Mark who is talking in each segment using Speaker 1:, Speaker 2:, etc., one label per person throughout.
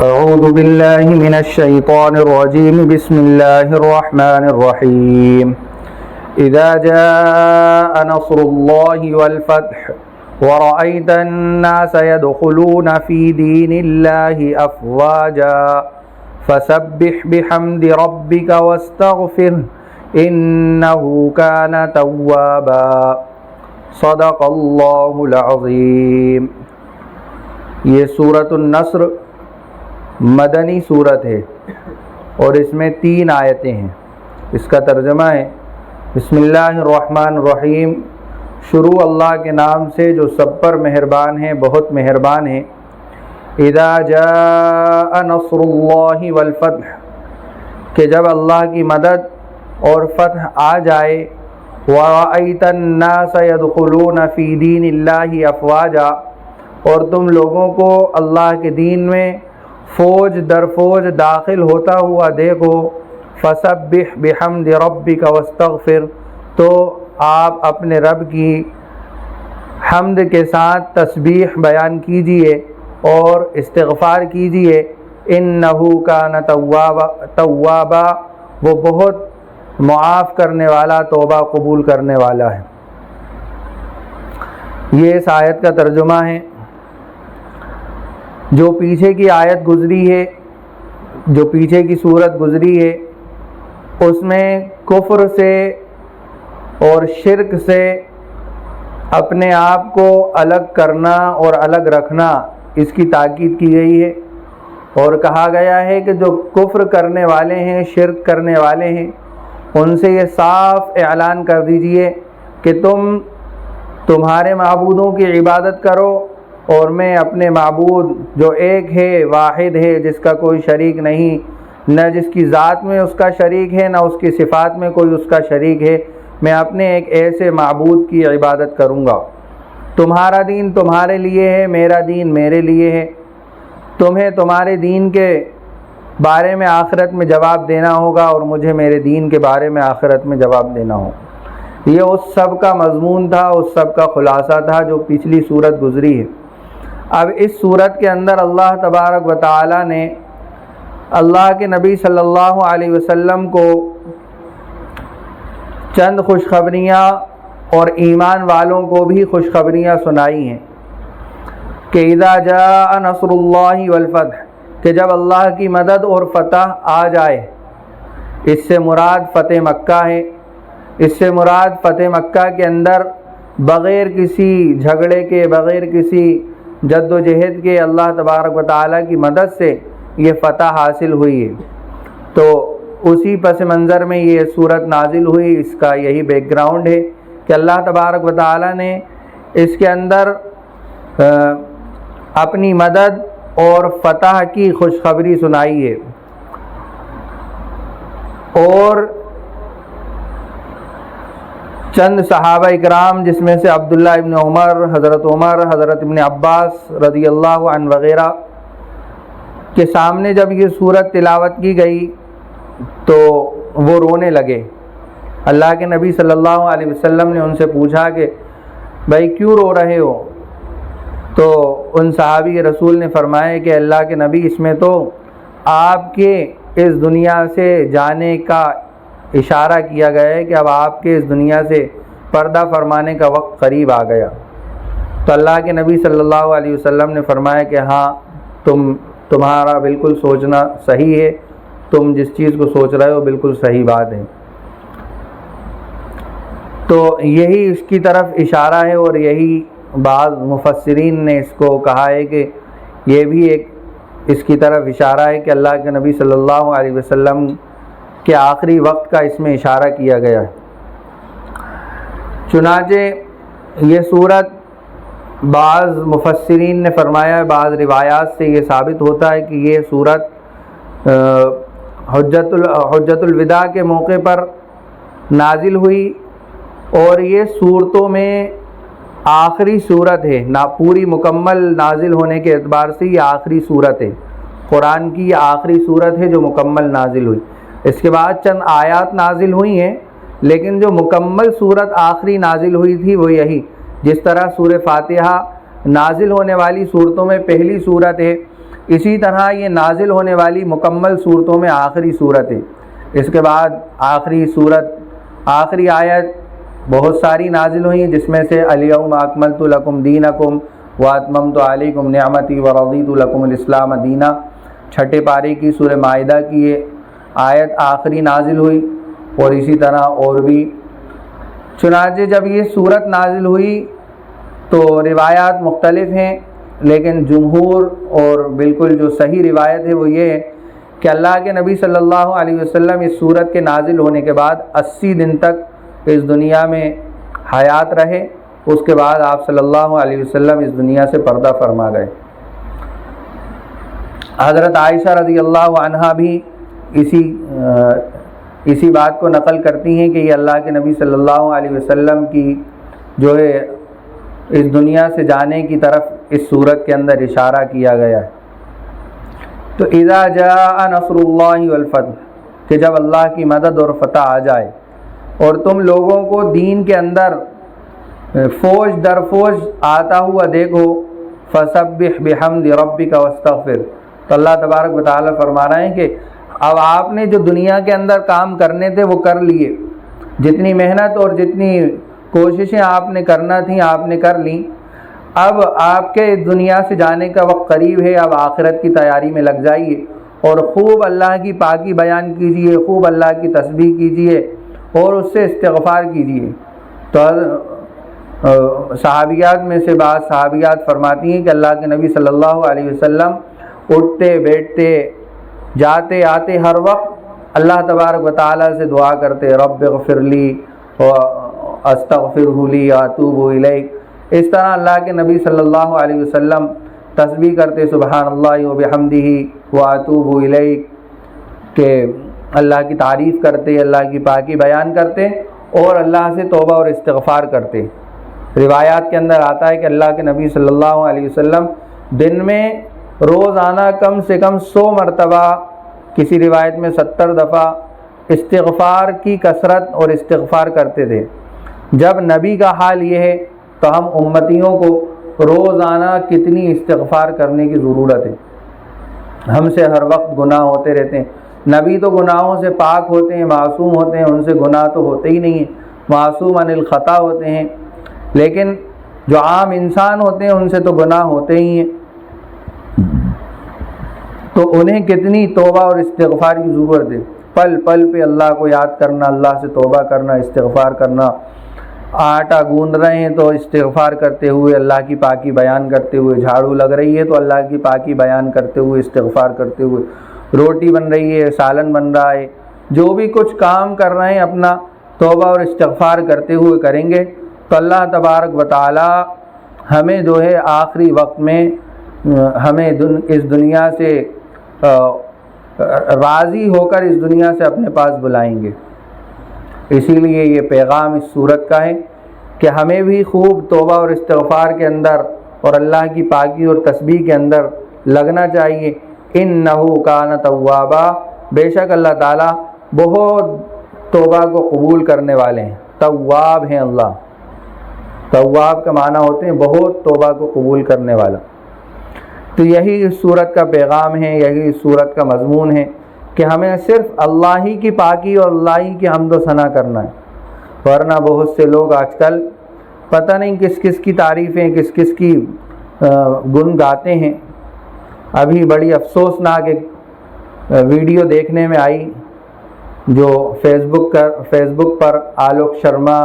Speaker 1: أعوذ بالله من الشيطان الرجيم بسم الله الرحمن الرحيم إذا جاء نصر الله والفتح ورأيت الناس يدخلون في دين الله أفواجا فسبح بحمد ربك واستغفره إنه كان توابا صدق اللہ العظیم۔ یہ سورۃ النصر مدنی سورت ہے اور اس میں 3 آیتیں ہیں۔ اس کا ترجمہ ہے بسم اللہ الرحمن الرحیم، شروع اللہ کے نام سے جو سب پر مہربان ہے، بہت مہربان ہے۔ اذا جاء نصر اللہ والفتح، کہ جب اللہ کی مدد اور فتح آ جائے، وَرَأَيْتَ النَّاسَ يَدْخُلُونَ فِي دِينِ اللَّهِ أَفْوَاجًا، اور تم لوگوں کو اللہ کے دین میں فوج در فوج داخل ہوتا ہوا دیکھو، فَسَبِّحْ بِحَمْدِ رَبِّكَ وَاسْتَغْفِرْ، تو آپ اپنے رب کی حمد کے ساتھ تسبیح بیان کیجئے اور استغفار کیجئے۔ إِنَّهُ كَانَ توابا، وہ بہت معاف کرنے والا، توبہ قبول کرنے والا ہے۔ یہ اس آیت کا ترجمہ ہے۔ جو پیچھے کی آیت گزری ہے، جو پیچھے کی صورت گزری ہے، اس میں کفر سے اور شرک سے اپنے آپ کو الگ کرنا اور الگ رکھنا، اس کی تاکید کی گئی ہے، اور کہا گیا ہے کہ جو کفر کرنے والے ہیں، شرک کرنے والے ہیں، ان سے یہ صاف اعلان کر دیجئے کہ تمہارے معبودوں کی عبادت کرو اور میں اپنے معبود جو ایک ہے، واحد ہے، جس کا کوئی شریک نہیں، نہ جس کی ذات میں اس کا شریک ہے، نہ اس کی صفات میں کوئی اس کا شریک ہے، میں اپنے ایک ایسے معبود کی عبادت کروں گا۔ تمہارا دین تمہارے لیے ہے، میرا دین میرے لیے ہے۔ تمہیں تمہارے دین کے بارے میں آخرت میں جواب دینا ہوگا اور مجھے میرے دین کے بارے میں آخرت میں جواب دینا ہوگا۔ یہ اس سب کا مضمون تھا، اس سب کا خلاصہ تھا جو پچھلی صورت گزری ہے۔ اب اس صورت کے اندر اللہ تبارک و تعالی نے اللہ کے نبی صلی اللہ علیہ وسلم کو چند خوشخبریاں اور ایمان والوں کو بھی خوشخبریاں سنائی ہیں کہ اذا جاء نصر اللہ والفتح، کہ جب اللہ کی مدد اور فتح آ جائے۔ اس سے مراد فتح مکہ ہے۔ اس سے مراد فتح مکہ کے اندر بغیر کسی جھگڑے کے، بغیر کسی جد و جہد کے اللہ تبارک و تعالیٰ کی مدد سے یہ فتح حاصل ہوئی ہے۔ تو اسی پس منظر میں یہ صورت نازل ہوئی۔ اس کا یہی بیک گراؤنڈ ہے کہ اللہ تبارک و تعالیٰ نے اس کے اندر اپنی مدد اور فتح کی خوشخبری سنائی ہے، اور چند صحابہ اکرام جس میں سے عبداللہ ابن عمر، حضرت ابن عباس رضی اللہ عنہ وغیرہ کے سامنے جب یہ صورت تلاوت کی گئی تو وہ رونے لگے۔ اللہ کے نبی صلی اللہ علیہ وسلم نے ان سے پوچھا کہ بھائی کیوں رو رہے ہو؟ تو ان صحابی رسول نے فرمایا کہ اللہ کے نبی، اس میں تو آپ کے اس دنیا سے جانے کا اشارہ کیا گیا ہے کہ اب آپ کے اس دنیا سے پردہ فرمانے کا وقت قریب آ گیا۔ تو اللہ کے نبی صلی اللہ علیہ وسلم نے فرمایا کہ ہاں، تمہارا بالکل سوچنا صحیح ہے، تم جس چیز کو سوچ رہے ہو بالکل صحیح بات ہے۔ تو یہی اس کی طرف اشارہ ہے، اور یہی بعض مفسرین نے اس کو کہا ہے کہ یہ بھی ایک اس کی طرف اشارہ ہے کہ اللہ کے نبی صلی اللہ علیہ وسلم کے آخری وقت کا اس میں اشارہ کیا گیا ہے۔ چنانچہ یہ صورت بعض مفسرین نے فرمایا، بعض روایات سے یہ ثابت ہوتا ہے کہ یہ صورت حجت الوداع کے موقع پر نازل ہوئی، اور یہ صورتوں میں آخری صورت ہے، پوری مکمل نازل ہونے کے اعتبار سے یہ آخری صورت ہے، قرآن کی یہ آخری صورت ہے جو مکمل نازل ہوئی۔ اس کے بعد چند آیات نازل ہوئی ہیں، لیکن جو مکمل صورت آخری نازل ہوئی تھی وہ یہی، جس طرح سورہ فاتحہ نازل ہونے والی صورتوں میں پہلی صورت ہے، اسی طرح یہ نازل ہونے والی مکمل صورتوں میں آخری صورت ہے۔ اس کے بعد آخری آیت بہت ساری نازل ہوئی ہیں، جس میں سے الیوم اکملت لکم دینکم واتممت علیکم نعمتی ورضیت لکم الاسلام دینا، چھٹے پارے کی سورہ مائدہ کی یہ آیت آخری نازل ہوئی، اور اسی طرح اور بھی۔ چنانچہ جب یہ صورت نازل ہوئی تو روایات مختلف ہیں، لیکن جمہور اور بالکل جو صحیح روایت ہے وہ یہ ہے کہ اللہ کے نبی صلی اللہ علیہ وسلم اس صورت کے نازل ہونے کے بعد 80 دن تک اس دنیا میں حیات رہے۔ اس کے بعد آپ صلی اللہ علیہ وسلم اس دنیا سے پردہ فرما گئے۔ حضرت عائشہ رضی اللہ عنہا بھی اسی بات کو نقل کرتی ہیں کہ یہ اللہ کے نبی صلی اللہ علیہ وسلم کی جو ہے اس دنیا سے جانے کی طرف اس صورت کے اندر اشارہ کیا گیا ہے۔ تو اذا جاء نصر اللہ والفتح، کہ جب اللہ کی مدد اور فتح آ جائے اور تم لوگوں کو دین کے اندر فوج در فوج آتا ہوا دیکھو، فسبح بحمد ربک واستغفر، تو اللہ تبارک و تعالیٰ فرما رہے ہیں کہ اب آپ نے جو دنیا کے اندر کام کرنے تھے وہ کر لیے، جتنی محنت اور جتنی کوششیں آپ نے کرنا تھیں آپ نے کر لیں، اب آپ کے دنیا سے جانے کا وقت قریب ہے، اب آخرت کی تیاری میں لگ جائیے اور خوب اللہ کی پاکی بیان کیجیے، خوب اللہ کی تسبیح کیجیے اور اس سے استغفار کیجیے۔ تو صحابیات میں سے بعض صحابیات فرماتی ہیں کہ اللہ کے نبی صلی اللہ علیہ وسلم اٹھتے بیٹھتے جاتے آتے ہر وقت اللہ تبارک و تعالیٰ سے دعا کرتے، رب اغفر لی واستغفرہ لی واتوب الیک۔ اس طرح اللہ کے نبی صلی اللہ علیہ وسلم تسبیح کرتے، سبحان اللہ وبحمدہ واتوب الیک، کہ اللہ کی تعریف کرتے، اللہ کی پاکی بیان کرتے اور اللہ سے توبہ اور استغفار کرتے۔ روایات کے اندر آتا ہے کہ اللہ کے نبی صلی اللہ علیہ وسلم دن میں روزانہ کم سے کم 100 مرتبہ، کسی روایت میں 70 دفعہ استغفار کی کثرت اور استغفار کرتے تھے۔ جب نبی کا حال یہ ہے تو ہم امتیوں کو روزانہ کتنی استغفار کرنے کی ضرورت ہے۔ ہم سے ہر وقت گناہ ہوتے رہتے ہیں، نبی تو گناہوں سے پاک ہوتے ہیں، معصوم ہوتے ہیں، ان سے گناہ تو ہوتے ہی نہیں ہیں، معصوم عن الخطا ہوتے ہیں، لیکن جو عام انسان ہوتے ہیں ان سے تو گناہ ہوتے ہی ہیں، تو انہیں کتنی توبہ اور استغفار کی ضرورت ہے۔ پل پل پہ اللہ کو یاد کرنا، اللہ سے توبہ کرنا، استغفار کرنا، آٹا گوندھ رہے ہیں تو استغفار کرتے ہوئے اللہ کی پاکی بیان کرتے ہوئے، جھاڑو لگ رہی ہے تو اللہ کی پاکی بیان کرتے ہوئے استغفار کرتے ہوئے، روٹی بن رہی ہے، سالن بن رہا ہے، جو بھی کچھ کام کر رہے ہیں اپنا توبہ اور استغفار کرتے ہوئے کریں گے تو اللہ تبارک و تعالی ہمیں جو ہے آخری وقت میں ہمیں اس دنیا سے راضی ہو کر اس دنیا سے اپنے پاس بلائیں گے۔ اسی لیے یہ پیغام اس صورت کا ہے کہ ہمیں بھی خوب توبہ اور استغفار کے اندر اور اللہ کی پاکی اور تسبیح کے اندر لگنا چاہیے۔ انہ کان توابا، بے شک اللہ تعالیٰ بہت توبہ کو قبول کرنے والے ہیں، تواب ہیں اللہ۔ تواب کا معنی ہوتے ہیں بہت توبہ کو قبول کرنے والا۔ تو یہی اس صورت کا پیغام ہے، یہی اس صورت کا مضمون ہے کہ ہمیں صرف اللہ ہی کی پاکی اور اللہ ہی کی حمد و ثنا کرنا ہے، ورنہ بہت سے لوگ آج کل پتہ نہیں کس کس کی تعریفیں، کس کس کی گن گاتے ہیں۔ ابھی بڑی افسوسناک ایک ویڈیو دیکھنے میں آئی جو فیس بک پر آلوک شرما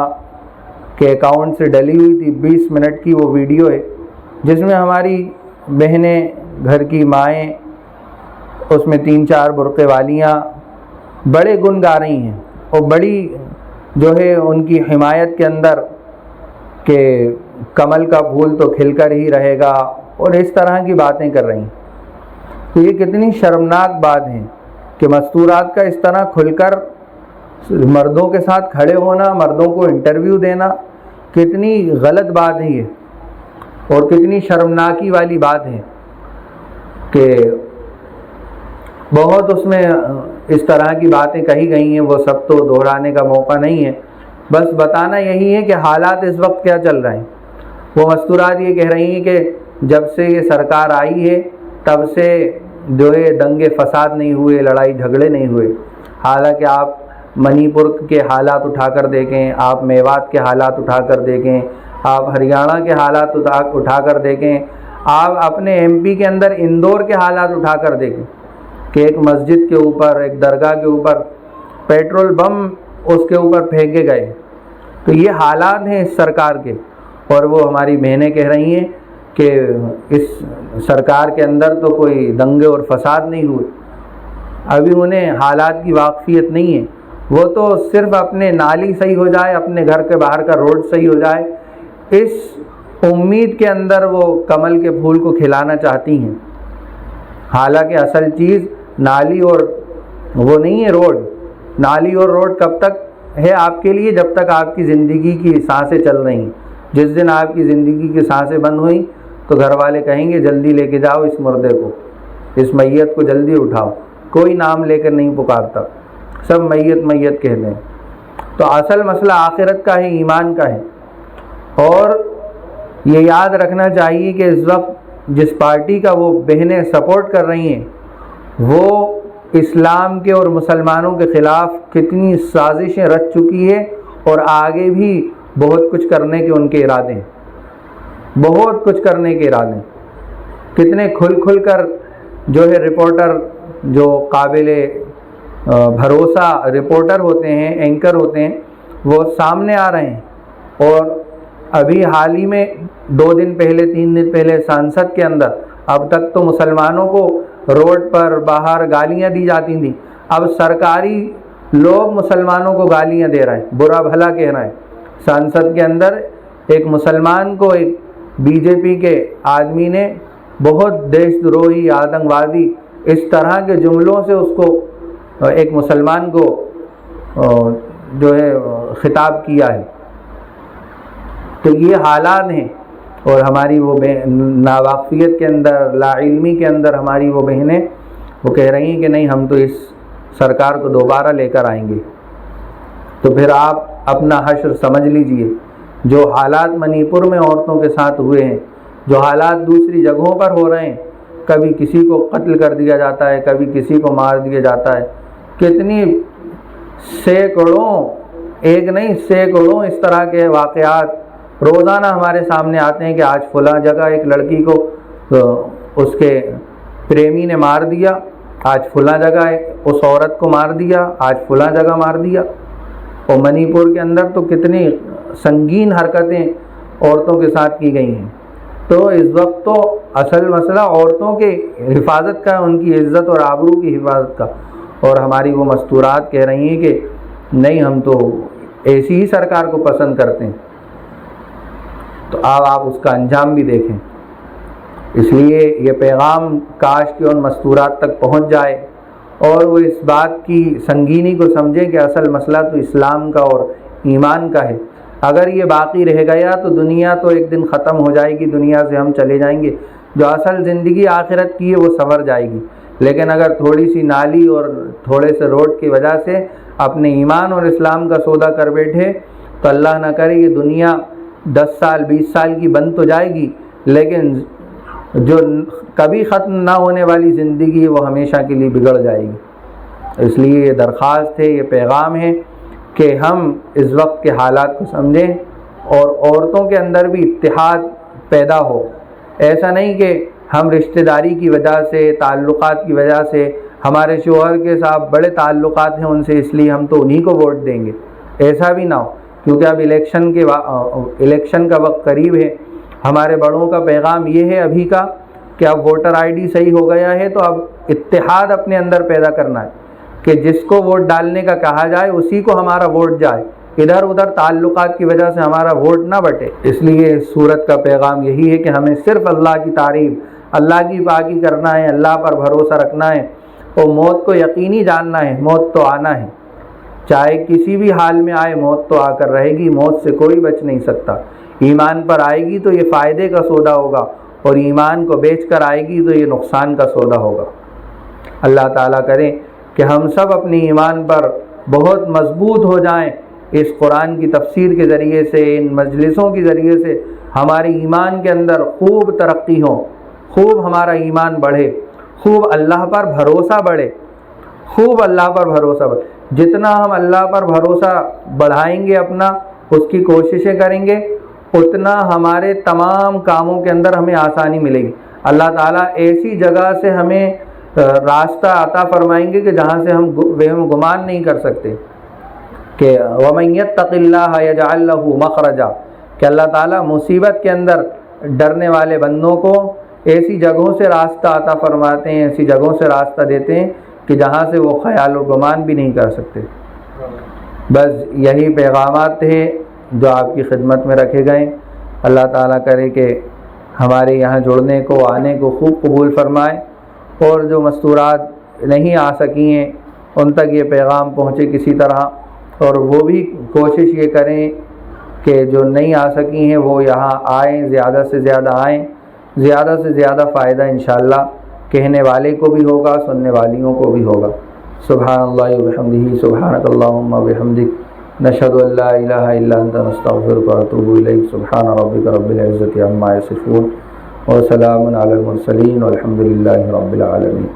Speaker 1: کے اکاؤنٹ سے ڈلی ہوئی تھی، 20 منٹ کی وہ ویڈیو ہے، جس میں ہماری بہنیں، گھر کی مائیں، اس میں 3-4 برقعے والیاں بڑے گن گا رہی ہیں اور بڑی جو ہے ان کی حمایت کے اندر کہ کمل کا پھول تو کھل کر ہی رہے گا اور اس طرح کی باتیں کر رہی ہیں۔ تو یہ کتنی شرمناک بات ہے کہ مستورات کا اس طرح کھل کر مردوں کے ساتھ کھڑے ہونا، مردوں کو انٹرویو دینا، کتنی غلط بات ہے یہ، اور کتنی شرمناکی والی بات ہے کہ بہت اس میں اس طرح کی باتیں کہی گئی ہیں، وہ سب تو دہرانے کا موقع نہیں ہے، بس بتانا یہی ہے کہ حالات اس وقت کیا چل رہے ہیں۔ وہ مستورات یہ کہہ رہی ہیں کہ جب سے یہ سرکار آئی ہے تب سے جو ہے دنگے فساد نہیں ہوئے، لڑائی جھگڑے نہیں ہوئے۔ حالانکہ آپ منی پور کے حالات اٹھا کر دیکھیں، آپ میوات کے حالات اٹھا کر دیکھیں، آپ ہریانہ کے حالات اٹھا کر دیکھیں، آپ اپنے ایم پی کے اندر اندور کے حالات اٹھا کر دیکھیں کہ ایک مسجد کے اوپر، ایک درگاہ کے اوپر پیٹرول بم اس کے اوپر پھینکے گئے۔ تو یہ حالات ہیں اس سرکار کے، اور وہ ہماری بہنیں کہہ رہی ہیں کہ اس سرکار کے اندر تو کوئی دنگے اور فساد نہیں ہوئے۔ ابھی انہیں حالات کی واقفیت نہیں ہے، وہ تو صرف اپنے نالی صحیح ہو جائے، اپنے گھر کے باہر کا روڈ صحیح ہو جائے، اس امید کے اندر وہ کمل کے پھول کو کھلانا چاہتی ہیں۔ حالانکہ اصل چیز نالی اور وہ نہیں ہے روڈ۔ نالی اور روڈ کب تک ہے آپ کے لیے؟ جب تک آپ کی زندگی کی سانسیں چل رہی ہیں۔ جس دن آپ کی زندگی کی سانسیں بند ہوئیں تو گھر والے کہیں گے جلدی لے کے جاؤ اس مردے کو، اس میت کو جلدی اٹھاؤ۔ کوئی نام لے کر نہیں پکارتا، سب میت میت کہتے ہیں۔ تو اصل مسئلہ آخرت کا ہے، ایمان کا ہے۔ اور یہ یاد رکھنا چاہیے کہ اس وقت جس پارٹی کا وہ بہنیں سپورٹ کر رہی ہیں وہ اسلام کے اور مسلمانوں کے خلاف کتنی سازشیں رچ چکی ہے، اور آگے بھی بہت کچھ کرنے کے ان کے ارادے ہیں، بہت کچھ کرنے کے ارادے ہیں۔ کتنے کھل کر جو ہے رپورٹر، جو قابل بھروسہ رپورٹر ہوتے ہیں، اینکر ہوتے ہیں، وہ سامنے آ رہے ہیں۔ اور ابھی حال ہی میں 2 دن پہلے 3 دن پہلے سانسد کے اندر، اب تک تو مسلمانوں کو روڈ پر باہر گالیاں دی جاتی تھیں، اب سرکاری لوگ مسلمانوں کو گالیاں دے رہے ہیں، برا بھلا کہہ رہے ہیں۔ سانسد کے اندر ایک مسلمان کو ایک بی جے پی کے آدمی نے بہت دیش دروہی، آتنکوادی، اس طرح کے جملوں سے اس کو، ایک مسلمان کو جو ہے خطاب کیا ہے۔ تو یہ حالات ہیں، اور ہماری وہ ناواقفیت کے اندر، لا علمی کے اندر ہماری وہ بہنیں وہ کہہ رہی ہیں کہ نہیں ہم تو اس سرکار کو دوبارہ لے کر آئیں گے۔ تو پھر آپ اپنا حشر سمجھ لیجئے۔ جو حالات منی پور میں عورتوں کے ساتھ ہوئے ہیں، جو حالات دوسری جگہوں پر ہو رہے ہیں، کبھی کسی کو قتل کر دیا جاتا ہے، کبھی کسی کو مار دیا جاتا ہے، کتنی سینکڑوں، ایک نہیں سینکڑوں اس طرح کے واقعات روزانہ ہمارے سامنے آتے ہیں کہ آج فلاں جگہ ایک لڑکی کو اس کے پریمی نے مار دیا، آج فلاں جگہ اس عورت کو مار دیا، آج فلاں جگہ مار دیا۔ اور منی پور کے اندر تو کتنی سنگین حرکتیں عورتوں کے ساتھ کی گئی ہیں۔ تو اس وقت تو اصل مسئلہ عورتوں کے حفاظت کا، ان کی عزت اور آبرو کی حفاظت کا، اور ہماری وہ مستورات کہہ رہی ہیں کہ نہیں ہم تو ایسی ہی سرکار کو پسند کرتے ہیں۔ تو آپ اس کا انجام بھی دیکھیں۔ اس لیے یہ پیغام کاش کہ ان مستورات تک پہنچ جائے، اور وہ اس بات کی سنگینی کو سمجھیں کہ اصل مسئلہ تو اسلام کا اور ایمان کا ہے۔ اگر یہ باقی رہ گیا تو دنیا تو ایک دن ختم ہو جائے گی، دنیا سے ہم چلے جائیں گے۔ جو اصل زندگی آخرت کی ہے وہ سنور جائے گی، لیکن اگر تھوڑی سی نالی اور تھوڑے سے روڈ کی وجہ سے اپنے ایمان اور اسلام کا سودا کر بیٹھے تو اللہ نہ کرے یہ دنیا 10 سال 20 سال کی بن تو جائے گی، لیکن جو کبھی ختم نہ ہونے والی زندگی ہے وہ ہمیشہ کے لیے بگڑ جائے گی۔ اس لیے یہ درخواست ہے، یہ پیغام ہے کہ ہم اس وقت کے حالات کو سمجھیں، اور عورتوں کے اندر بھی اتحاد پیدا ہو۔ ایسا نہیں کہ ہم رشتہ داری کی وجہ سے، تعلقات کی وجہ سے، ہمارے شوہر کے ساتھ بڑے تعلقات ہیں ان سے، اس لیے ہم تو انہی کو ووٹ دیں گے، ایسا بھی نہ ہو۔ کیونکہ اب الیکشن کا وقت قریب ہے۔ ہمارے بڑوں کا پیغام یہ ہے ابھی کا کہ اب ووٹر آئی ڈی صحیح ہو گیا ہے تو اب اتحاد اپنے اندر پیدا کرنا ہے کہ جس کو ووٹ ڈالنے کا کہا جائے اسی کو ہمارا ووٹ جائے، ادھر ادھر تعلقات کی وجہ سے ہمارا ووٹ نہ بٹے۔ اس لیے اس سورت کا پیغام یہی ہے کہ ہمیں صرف اللہ کی تعریف، اللہ کی پاکی کرنا ہے، اللہ پر بھروسہ رکھنا ہے، اور موت کو یقینی جاننا ہے، موت تو آنا ہے، چاہے کسی بھی حال میں آئے، موت تو آ کر رہے گی، موت سے کوئی بچ نہیں سکتا۔ ایمان پر آئے گی تو یہ فائدے کا سودا ہوگا، اور ایمان کو بیچ کر آئے گی تو یہ نقصان کا سودا ہوگا۔ اللہ تعالیٰ کرے کہ ہم سب اپنی ایمان پر بہت مضبوط ہو جائیں، اس قرآن کی تفسیر کے ذریعے سے، ان مجلسوں کے ذریعے سے ہماری ایمان کے اندر خوب ترقی ہو، خوب ہمارا ایمان بڑھے، خوب اللہ پر بھروسہ بڑھے، خوب اللہ پر بھروسہ بڑھے۔ جتنا ہم اللہ پر بھروسہ بڑھائیں گے اپنا، اس کی کوششیں کریں گے، اتنا ہمارے تمام کاموں کے اندر ہمیں آسانی ملے گی۔ اللہ تعالیٰ ایسی جگہ سے ہمیں راستہ عطا فرمائیں گے کہ جہاں سے ہم وہم گمان نہیں کر سکتے کہ وَمَن يَتَّقِ اللَّهَ يَجْعَل لَّهُ مَخْرَجًا، کہ اللہ تعالیٰ مصیبت کے اندر ڈرنے والے بندوں کو ایسی جگہوں سے راستہ عطا فرماتے ہیں، ایسی جگہوں سے راستہ دیتے ہیں کہ جہاں سے وہ خیال و گمان بھی نہیں کر سکتے۔ بس یہی پیغامات تھے جو آپ کی خدمت میں رکھے گئے۔ اللہ تعالیٰ کرے کہ ہمارے یہاں جڑنے کو، آنے کو خوب قبول فرمائے، اور جو مستورات نہیں آ سکی ہیں ان تک یہ پیغام پہنچے کسی طرح، اور وہ بھی کوشش یہ کریں کہ جو نہیں آ سکی ہیں وہ یہاں آئیں، زیادہ سے زیادہ آئیں، زیادہ سے زیادہ فائدہ انشاءاللہ کہنے والے کو بھی ہوگا، سننے والیوں کو بھی ہوگا۔ سبحان اللہ وبحمدہ، سبحانک اللہم وبحمدک، نشہد ان لا الہ الا انت، نستغفرک ونتوب الیک۔ سبحان ربک رب العزۃ عما یصفون، وسلام علی المرسلین، والحمد للہ رب العالمین۔